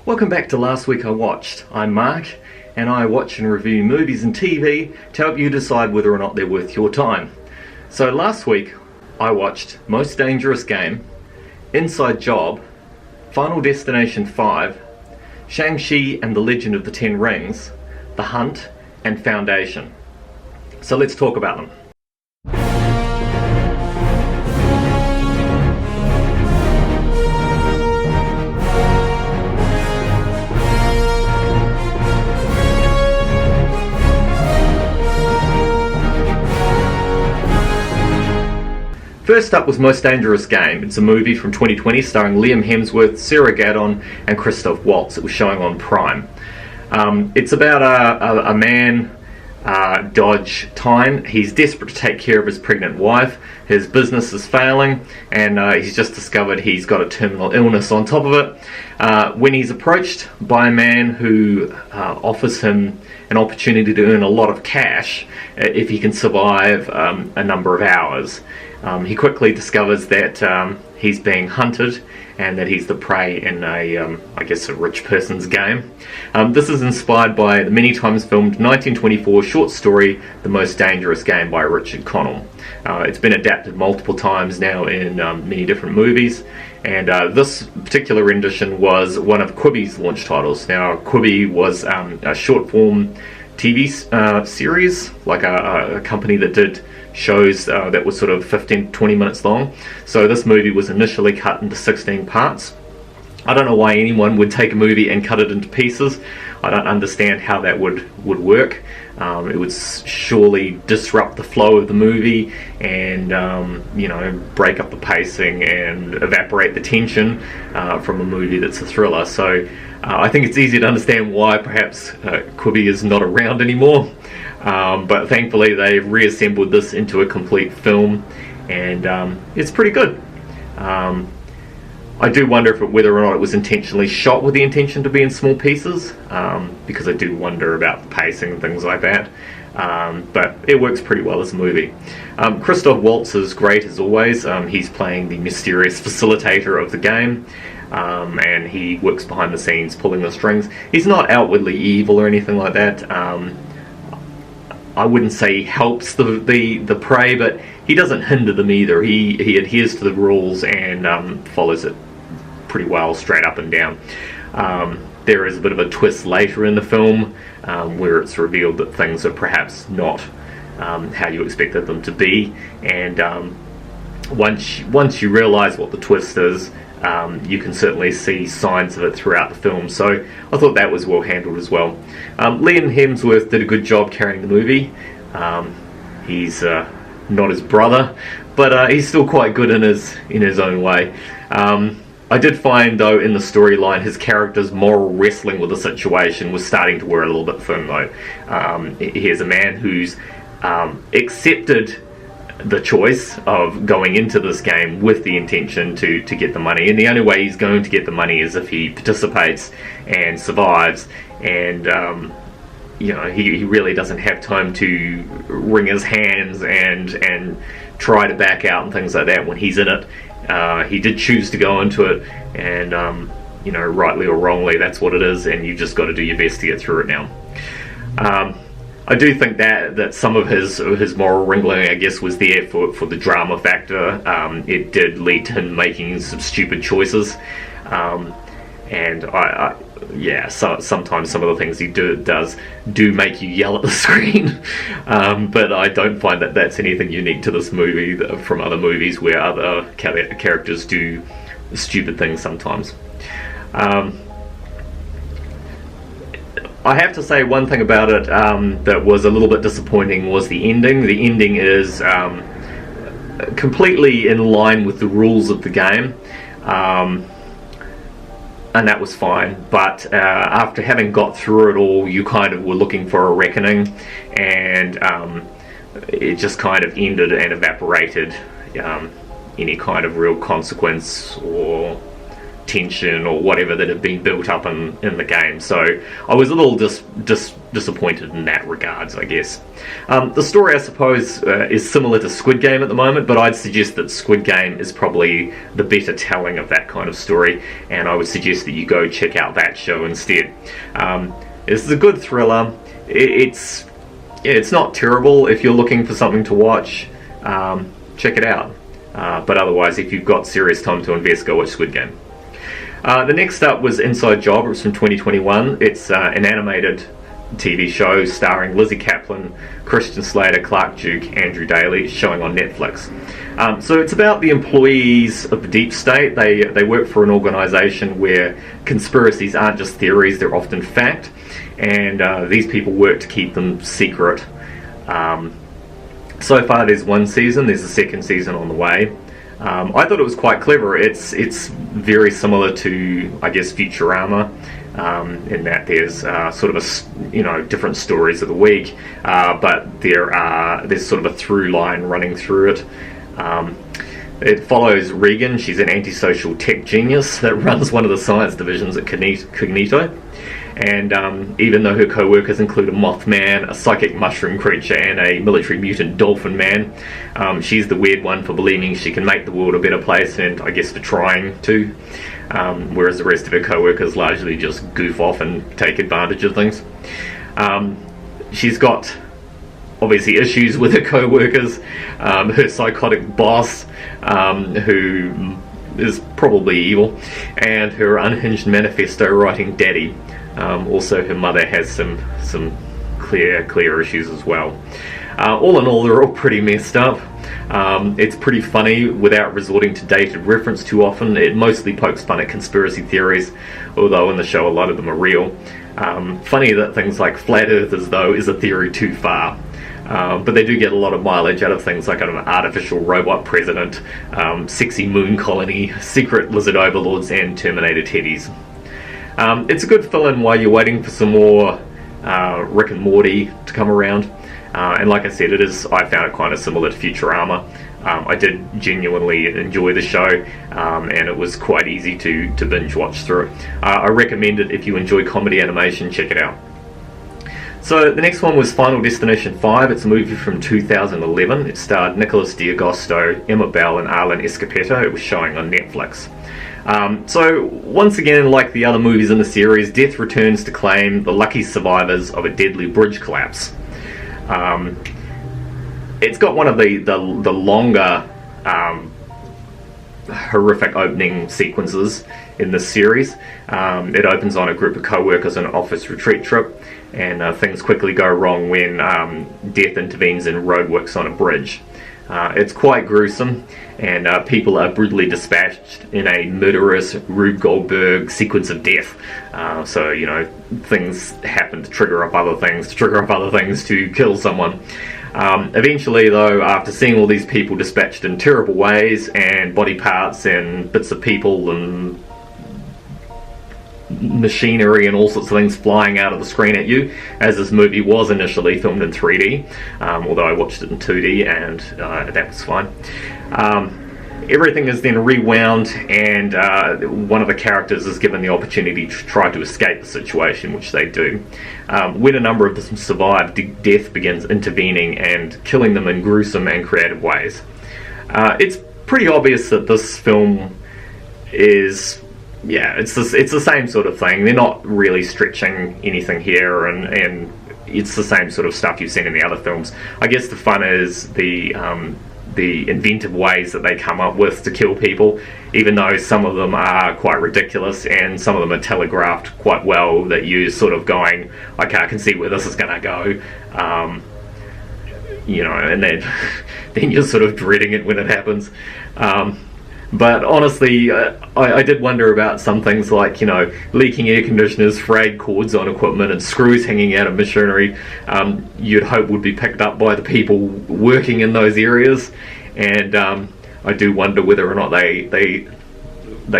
Welcome back to Last Week I Watched. I'm Mark, and I watch and review movies and TV to help you decide whether or not they're worth your time. So last week I watched Most Dangerous Game, Inside Job, Final Destination 5, Shang-Chi and the Legend of the Ten Rings, The Hunt, and Foundation. So let's talk about them. First up was Most Dangerous Game. It's a movie from 2020 starring Liam Hemsworth, Sarah Gadon and Christoph Waltz. It was showing on Prime. It's about a man, Dodge Tyne. He's desperate to take care of his pregnant wife. His business is failing and he's just discovered he's got a terminal illness on top of it. When he's approached by a man who offers him an opportunity to earn a lot of cash if he can survive a number of hours. He quickly discovers that he's being hunted and that he's the prey in a rich person's game. This is inspired by the many times filmed 1924 short story The Most Dangerous Game by Richard Connell. It's been adapted multiple times now in many different movies, and this particular rendition was one of Quibi's launch titles. Now, Quibi was a short form TV series, like a company that did shows that was sort of 15-20 minutes long. So this movie was initially cut into 16 parts. I don't know why anyone would take a movie and cut it into pieces. I don't understand how that would work. It would surely disrupt the flow of the movie and break up the pacing and evaporate the tension from a movie that's a thriller. So I think it's easy to understand why perhaps Quibi is not around anymore. But thankfully they've reassembled this into a complete film, and it's pretty good. I do wonder whether or not it was intentionally shot with the intention to be in small pieces, because I do wonder about the pacing and things like that. But it works pretty well as a movie. Christoph Waltz is great as always. He's playing the mysterious facilitator of the game. And he works behind the scenes pulling the strings. He's not outwardly evil or anything like that. I wouldn't say he helps the prey, but he doesn't hinder them either. He adheres to the rules and follows it pretty well, straight up and down. There is a bit of a twist later in the film where it's revealed that things are perhaps not how you expected them to be, and once you realise what the twist is, you can certainly see signs of it throughout the film. So I thought that was well handled as well. Liam Hemsworth did a good job carrying the movie. He's not his brother, but he's still quite good in his own way. I did find, though, in the storyline, his character's moral wrestling with the situation was starting to wear a little bit thin, though. Here's a man who's accepted the choice of going into this game with the intention to get the money, and the only way he's going to get the money is if he participates and survives, and he really doesn't have time to wring his hands and try to back out and things like that when he's in it. He did choose to go into it, and rightly or wrongly, that's what it is, and you've just got to do your best to get through it now. I do think that some of his moral wrangling, I guess, was there for the drama factor. It did lead to him making some stupid choices, and so sometimes some of the things he does make you yell at the screen. But I don't find that that's anything unique to this movie from other movies where other characters do stupid things sometimes. I have to say one thing about it that was a little bit disappointing was the ending. The ending is completely in line with the rules of the game, and that was fine. But after having got through it all, you kind of were looking for a reckoning, and it just kind of ended and evaporated any kind of real consequence or tension or whatever that had been built up in the game. So I was a little disappointed in that regards, I guess. The story, I suppose, is similar to Squid Game at the moment, but I'd suggest that Squid Game is probably the better telling of that kind of story, and I would suggest that you go check out that show instead. This is a good thriller. It's not terrible if you're looking for something to watch. Check it out. But otherwise, if you've got serious time to invest, go watch Squid Game. The next up was Inside Job. It was from 2021. It's an animated TV show starring Lizzie Kaplan, Christian Slater, Clark Duke, Andrew Daly, showing on Netflix. So it's about the employees of the deep state. They work for an organisation where conspiracies aren't just theories, they're often fact, and these people work to keep them secret. So far there's one season, there's a second season on the way. I thought it was quite clever. It's very similar to, I guess, Futurama, in that there's sort of different stories of the week, but there's sort of a through line running through it. It follows Regan. She's an antisocial tech genius that runs one of the science divisions at Cognito. And even though her co-workers include a Mothman, a psychic mushroom creature, and a military mutant dolphin man, she's the weird one for believing she can make the world a better place, and I guess for trying to, whereas the rest of her co-workers largely just goof off and take advantage of things. She's got obviously issues with her co-workers, her psychotic boss, who is probably evil, and her unhinged manifesto writing daddy. Also, her mother has some clear issues as well. All in all, they're all pretty messed up. It's pretty funny without resorting to dated reference too often. It mostly pokes fun at conspiracy theories, although in the show a lot of them are real. Funny that things like flat earthers, though, is a theory too far. But they do get a lot of mileage out of things like an artificial robot president, sexy moon colony, secret lizard overlords, and Terminator teddies. It's a good fill-in while you're waiting for some more Rick and Morty to come around. And like I said, I found it kind of similar to Futurama. I did genuinely enjoy the show, and it was quite easy to binge watch through it. I recommend it if you enjoy comedy animation. Check it out. So the next one was Final Destination 5. It's a movie from 2011. It starred Nicholas D'Agosto, Emma Bell, and Arlen Escopeto. It was showing on Netflix. So once again, like the other movies in the series, death returns to claim the lucky survivors of a deadly bridge collapse. It's got one of the longer horrific opening sequences in this series. It opens on a group of co-workers on an office retreat trip, and things quickly go wrong when death intervenes in roadworks on a bridge. It's quite gruesome, and people are brutally dispatched in a murderous Rube Goldberg sequence of death. So, things happen to trigger up other things to kill someone. Eventually, though, after seeing all these people dispatched in terrible ways, and body parts and bits of people and machinery and all sorts of things flying out of the screen at you, as this movie was initially filmed in 3D, although I watched it in 2D, and that was fine. Everything is then rewound, and one of the characters is given the opportunity to try to escape the situation, which they do. When a number of them survive, death begins intervening and killing them in gruesome and creative ways. It's pretty obvious that this film is, it's the same sort of thing. They're not really stretching anything here, and it's the same sort of stuff you've seen in the other films. I guess the fun is the inventive ways that they come up with to kill people, even though some of them are quite ridiculous and some of them are telegraphed quite well, that you're sort of going, okay, I can see where this is going to go, and then you're sort of dreading it when it happens. But honestly, I did wonder about some things like, leaking air conditioners, frayed cords on equipment, and screws hanging out of machinery. You'd hope would be picked up by the people working in those areas, and I do wonder whether or not they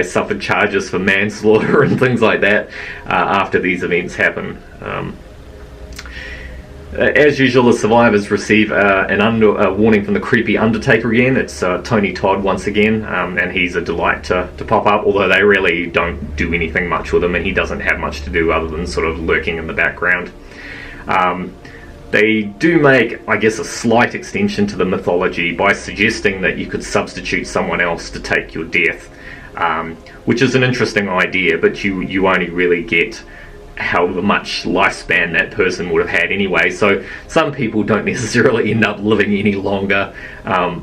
suffered charges for manslaughter and things like that after these events happen. As usual, the survivors receive a warning from the creepy Undertaker again. It's Tony Todd once again, and he's a delight to pop up, although they really don't do anything much with him, and he doesn't have much to do other than sort of lurking in the background. They do make, I guess, a slight extension to the mythology by suggesting that you could substitute someone else to take your death, which is an interesting idea, but you only really get however much lifespan that person would have had anyway, so some people don't necessarily end up living any longer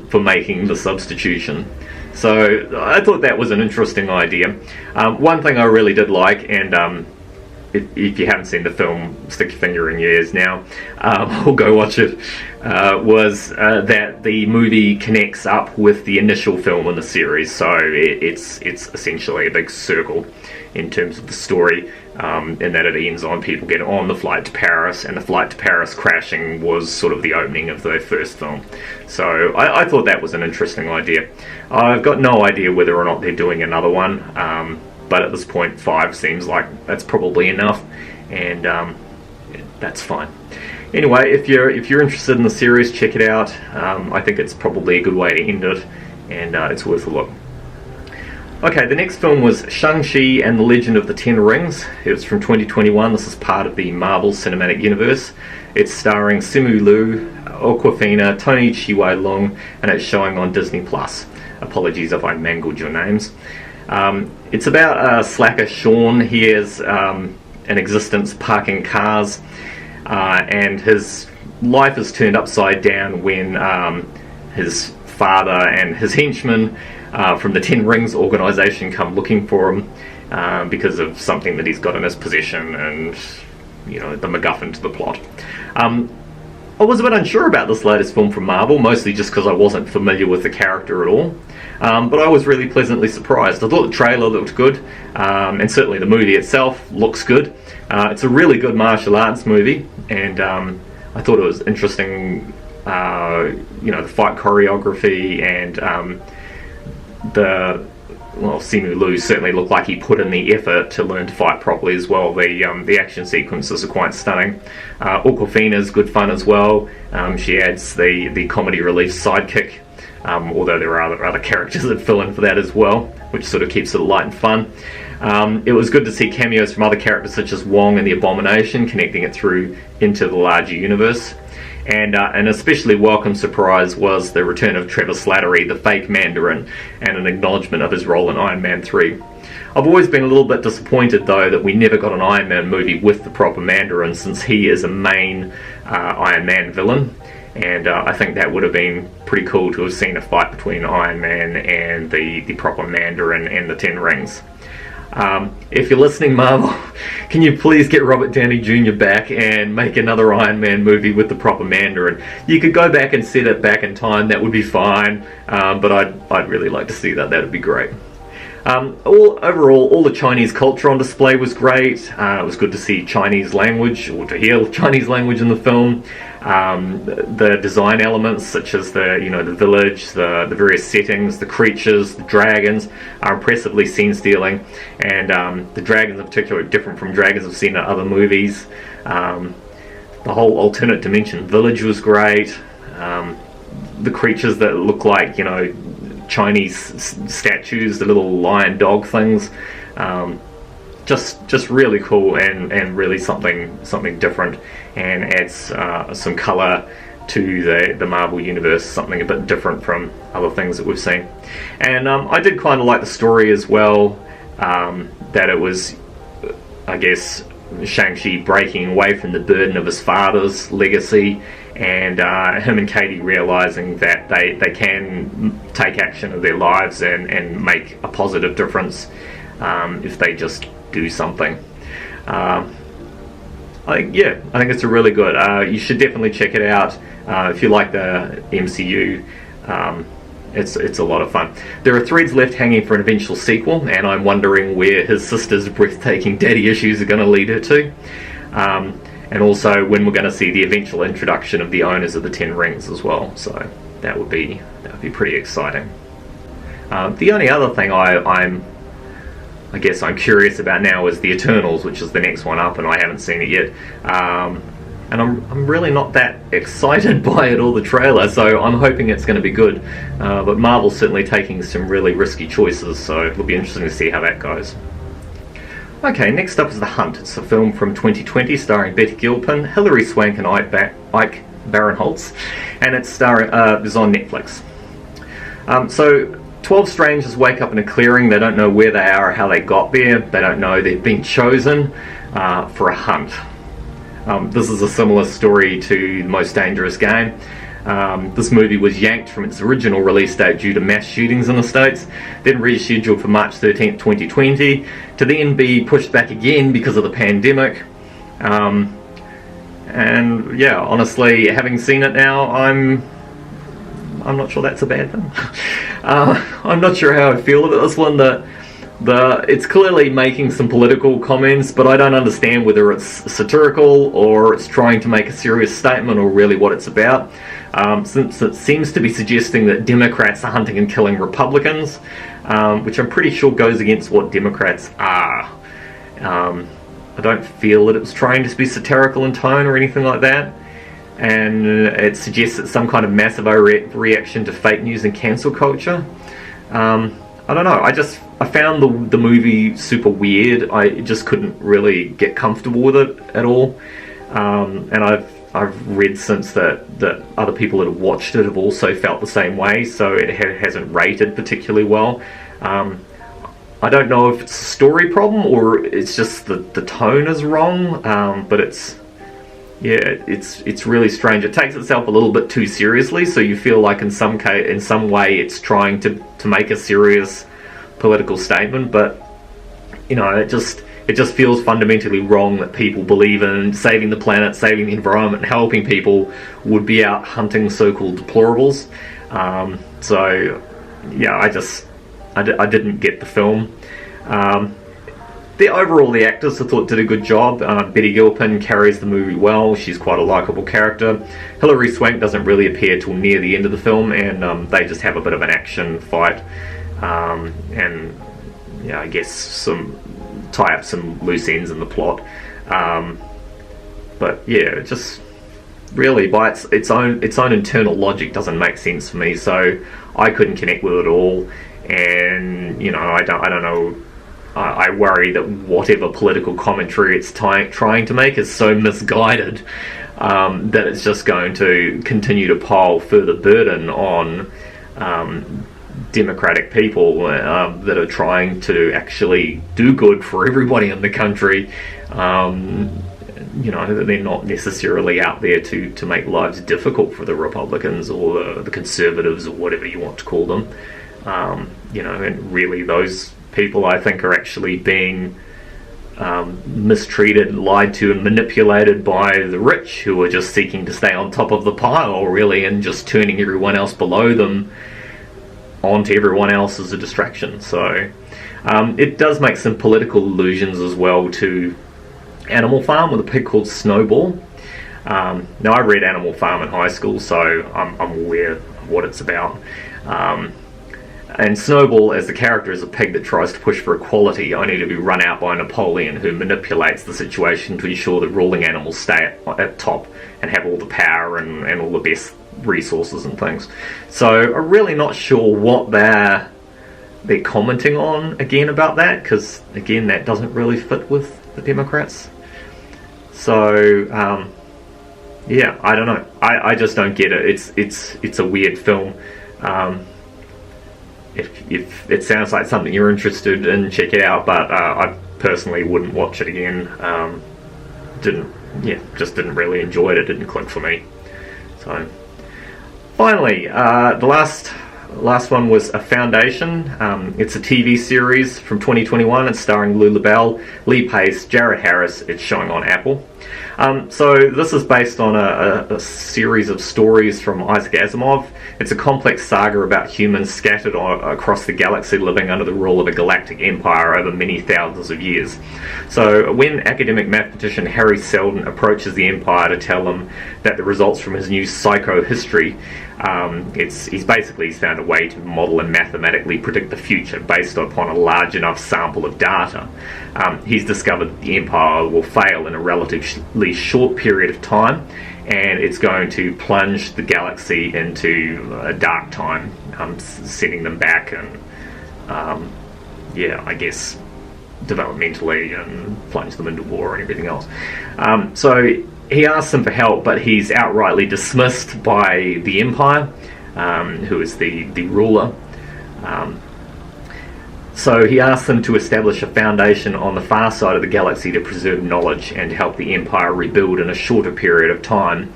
for making the substitution. So I thought that was an interesting idea. One thing I really did like, and if you haven't seen the film, stick your finger in your ears now, or go watch it, was that the movie connects up with the initial film in the series, so it's essentially a big circle in terms of the story, in that it ends on people getting on the flight to Paris, and the flight to Paris crashing was sort of the opening of the first film. So I thought that was an interesting idea. I've got no idea whether or not they're doing another one, but at this point 5 seems like that's probably enough, and that's fine. Anyway, if you're interested in the series, check it out. I think it's probably a good way to end it, and it's worth a look. Okay, the next film was Shang-Chi and the Legend of the Ten Rings. It was from 2021. This is part of the Marvel Cinematic Universe. It's starring Simu Liu, Awkwafina, Tony Chiweilung, and it's showing on Disney+. Apologies if I mangled your names. It's about slacker Sean. He has an existence parking cars, and his life is turned upside down when his father and his henchmen from the Ten Rings organization come looking for him because of something that he's got in his possession, and the MacGuffin to the plot. I was a bit unsure about this latest film from Marvel, mostly just because I wasn't familiar with the character at all. But I was really pleasantly surprised. I thought the trailer looked good, and certainly the movie itself looks good. It's a really good martial arts movie, and I thought it was interesting, the fight choreography, and Simu Liu certainly looked like he put in the effort to learn to fight properly as well. The action sequences are quite stunning. Awkwafina's good fun as well. She adds the comedy relief sidekick, although there are other characters that fill in for that as well, which sort of keeps it light and fun. It was good to see cameos from other characters such as Wong and the Abomination, connecting it through into the larger universe. And an especially welcome surprise was the return of Trevor Slattery, the fake Mandarin, and an acknowledgement of his role in Iron Man 3. I've always been a little bit disappointed, though, that we never got an Iron Man movie with the proper Mandarin, since he is a main Iron Man villain. And I think that would have been pretty cool to have seen a fight between Iron Man and the proper Mandarin and the Ten Rings. If you're listening, Marvel, can you please get Robert Downey Jr. back and make another Iron Man movie with the proper Mandarin? You could go back and set it back in time, that would be fine, but I'd really like to see that. That would be great. Overall, all the Chinese culture on display was great. It was good to see Chinese language, or to hear Chinese language in the film. The design elements, such as the village, the various settings, the creatures, the dragons, are impressively scene-stealing, and the dragons in particular are different from dragons I've seen in other movies. The whole alternate dimension village was great. The creatures that look like Chinese statues, the little lion dog things, just really cool, and really something different, and adds some colour to the Marvel universe, something a bit different from other things that we've seen. And I did kind of like the story as well, that it was, I guess, Shang-Chi breaking away from the burden of his father's legacy, and him and Katie realising that they can take action of their lives and make a positive difference if they just do something. I think it's a really good. You should definitely check it out if you like the MCU. It's a lot of fun. There are threads left hanging for an eventual sequel, and I'm wondering where his sister's breathtaking daddy issues are going to lead her to. And also when we're going to see the eventual introduction of the owners of the Ten Rings as well. So that would be pretty exciting. The only other thing I guess I'm curious about now is the Eternals, which is the next one up, and I haven't seen it yet. and I'm really not that excited by it or the trailer, so I'm hoping it's going to be good. But Marvel's certainly taking some really risky choices, so it'll be interesting to see how that goes. Okay, next up is The Hunt. It's a film from 2020 starring Betty Gilpin, Hilary Swank and Ike Barinholtz, and it's on Netflix. So 12 strangers wake up in a clearing. They don't know where they are or how they got there. They don't know they've been chosen for a hunt. This is a similar story to The Most Dangerous Game. This movie was yanked from its original release date due to mass shootings in the States, then rescheduled for March 13th, 2020, to then be pushed back again because of the pandemic. And yeah, honestly, having seen it now, I'm not sure that's a bad thing. I'm not sure how I feel about this one. It's clearly making some political comments, but I don't understand whether it's satirical or it's trying to make a serious statement or really what it's about. Since it seems to be suggesting that Democrats are hunting and killing Republicans, which I'm pretty sure goes against what Democrats are. I don't feel that it was trying to be satirical in tone or anything like that. And it suggests it's some kind of massive reaction to fake news and cancel culture. I don't know, I found the movie super weird. I just couldn't really get comfortable with it at all. And I've read since that other people that have watched it have also felt the same way, so it hasn't rated particularly well. I don't know if it's a story problem or it's just the tone is wrong, but it's really strange. It takes itself a little bit too seriously, so you feel like in some way it's trying to make a serious political statement, but you know, it just feels fundamentally wrong that people believe in saving the planet, saving the environment, and helping people would be out hunting so-called deplorables. So yeah, I didn't get the film. The actors I thought did a good job. Betty Gilpin carries the movie well. She's quite a likeable character. Hilary Swank doesn't really appear till near the end of the film, and they just have a bit of an action fight, and yeah, I guess tie up some loose ends in the plot. But yeah, it just really by its own internal logic doesn't make sense for me. So I couldn't connect with it at all, and you know, I don't know. I worry that whatever political commentary it's trying to make is so misguided that it's just going to continue to pile further burden on democratic people that are trying to actually do good for everybody in the country. You know, they're not necessarily out there to make lives difficult for the Republicans or the conservatives or whatever you want to call them. You know, and really those people I think are actually being mistreated, lied to and manipulated by the rich, who are just seeking to stay on top of the pile really, and just turning everyone else below them onto everyone else as a distraction. So it does make some political allusions as well to Animal Farm with a pig called Snowball. Now I read Animal Farm in high school, so I'm aware of what it's about. And Snowball, as the character, is a pig that tries to push for equality, only to be run out by Napoleon, who manipulates the situation to ensure the ruling animals stay at top and have all the power and all the best resources and things. So I'm really not sure what they're commenting on again about that, because again that doesn't really fit with the Democrats. So yeah, I don't know. I just don't get it. It's a weird film. If it sounds like something you're interested in, check it out, but I personally wouldn't watch it again. Just didn't really enjoy it. It didn't click for me. So finally, the last one was A Foundation. It's a TV series from 2021. It's starring Lou LaBelle, Lee Pace, Jared Harris. It's showing on Apple. So this is based on a series of stories from Isaac Asimov. It's a complex saga about humans scattered across the galaxy, living under the rule of a galactic empire over many thousands of years. So when academic mathematician Harry Seldon approaches the empire to tell them that the results from his new psychohistory, he's found a way to model and mathematically predict the future based upon a large enough sample of data. He's discovered that the empire will fail in a relative relatively short period of time, and it's going to plunge the galaxy into a dark time, setting them back and I guess developmentally, and plunge them into war and everything else. So he asks them for help, but he's outrightly dismissed by the Empire, who is the ruler. So he asks them to establish a foundation on the far side of the galaxy to preserve knowledge and to help the Empire rebuild in a shorter period of time,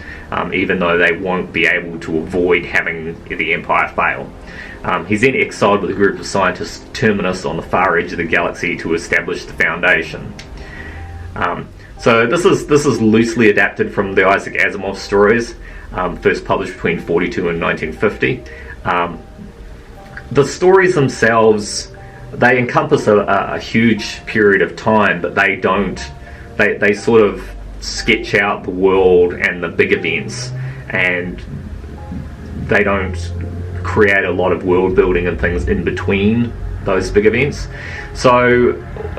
even though they won't be able to avoid having the Empire fail. He's then exiled with a group of scientists Terminus on the far edge of the galaxy to establish the foundation. So this is loosely adapted from the Isaac Asimov stories, first published between 1942 and 1950. The stories themselves, they encompass a huge period of time, but they sort of sketch out the world and the big events, and they don't create a lot of world building and things in between those big events. So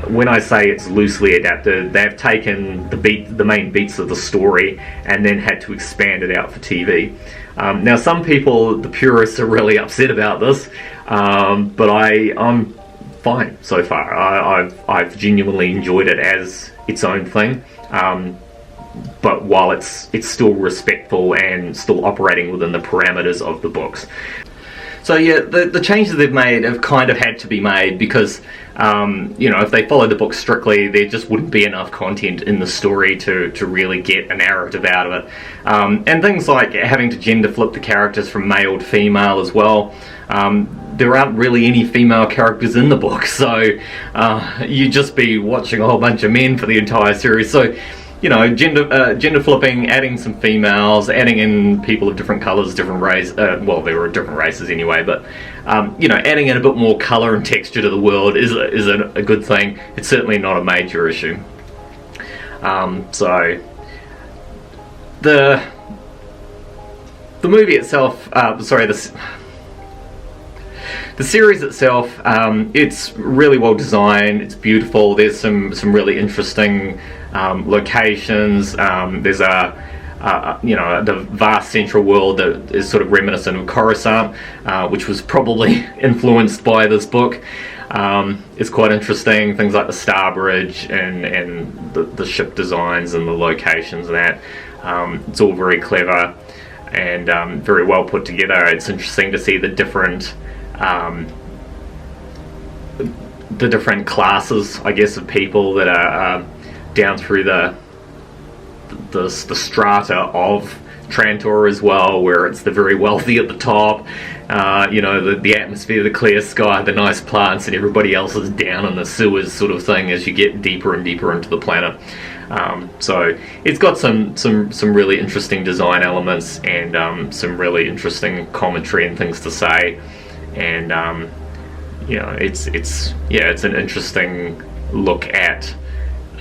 when I say it's loosely adapted, they've taken the main beats of the story and then had to expand it out for TV. Now some people, the purists, are really upset about this, but I'm fine so far. I've genuinely enjoyed it as its own thing, but while it's still respectful and still operating within the parameters of the books. So yeah, the changes they've made have kind of had to be made because, if they followed the book strictly, there just wouldn't be enough content in the story to really get a narrative out of it. And things like having to gender flip the characters from male to female as well. There aren't really any female characters in the book, so you'd just be watching a whole bunch of men for the entire series. So, gender flipping, adding some females, adding in people of different colours, different race. Well, there were different races anyway, but adding in a bit more colour and texture to the world is a good thing. It's certainly not a major issue. So the movie itself, the series itself, it's really well designed. It's beautiful. There's some really interesting locations. There's the vast central world that is sort of reminiscent of Coruscant, which was probably influenced by this book. It's quite interesting. Things like the Star Bridge and the ship designs and the locations and that. It's all very clever and very well put together. It's interesting to see the different classes, I guess, of people that are down through the strata of Trantor as well, where it's the very wealthy at the top, the atmosphere, the clear sky, the nice plants, and everybody else is down in the sewers sort of thing as you get deeper and deeper into the planet. So it's got some really interesting design elements and some really interesting commentary and things to say. And it's an interesting look at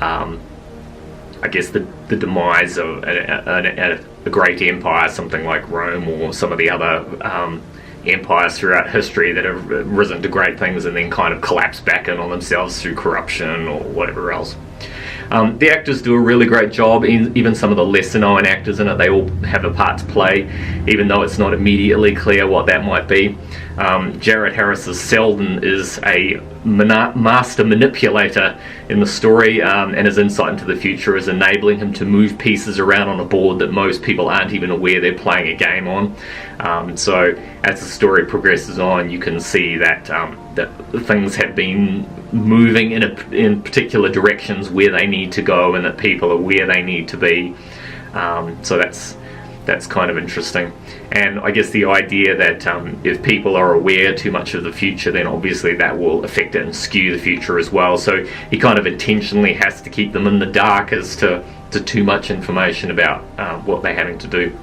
I guess the demise of a great empire, something like Rome or some of the other empires throughout history that have risen to great things and then kind of collapsed back in on themselves through corruption or whatever else. The actors do a really great job. Even some of the lesser known actors in it, they all have a part to play, even though it's not immediately clear what that might be. Jared Harris's Selden is a master manipulator in the story, and his insight into the future is enabling him to move pieces around on a board that most people aren't even aware they're playing a game on. So as the story progresses on, you can see that things have been moving in particular directions where they need to go, and that people are where they need to be. So that's kind of interesting. And I guess the idea that if people are aware too much of the future, then obviously that will affect it and skew the future as well. So he kind of intentionally has to keep them in the dark as to too much information about what they're having to do.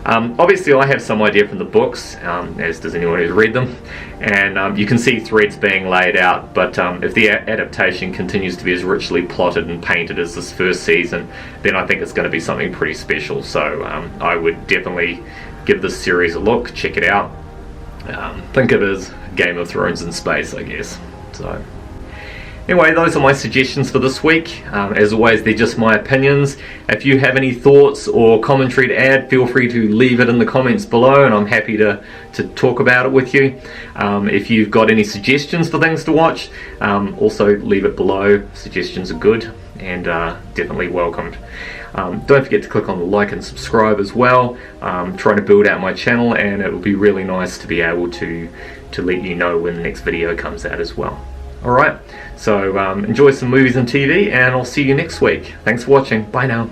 Obviously I have some idea from the books, as does anyone who's read them, and you can see threads being laid out, but if the adaptation continues to be as richly plotted and painted as this first season, then I think it's going to be something pretty special. So I would definitely give this series a look, check it out. Think of it as Game of Thrones in space, I guess. So Anyway, those are my suggestions for this week. As always, they're just my opinions. If you have any thoughts or commentary to add, feel free to leave it in the comments below, and I'm happy to talk about it with you. If you've got any suggestions for things to watch, also leave it below. Suggestions are good and definitely welcomed. Don't forget to click on the like and subscribe as well. I'm trying to build out my channel, and it will be really nice to be able to let you know when the next video comes out as well. Alright, so enjoy some movies and TV, and I'll see you next week. Thanks for watching. Bye now.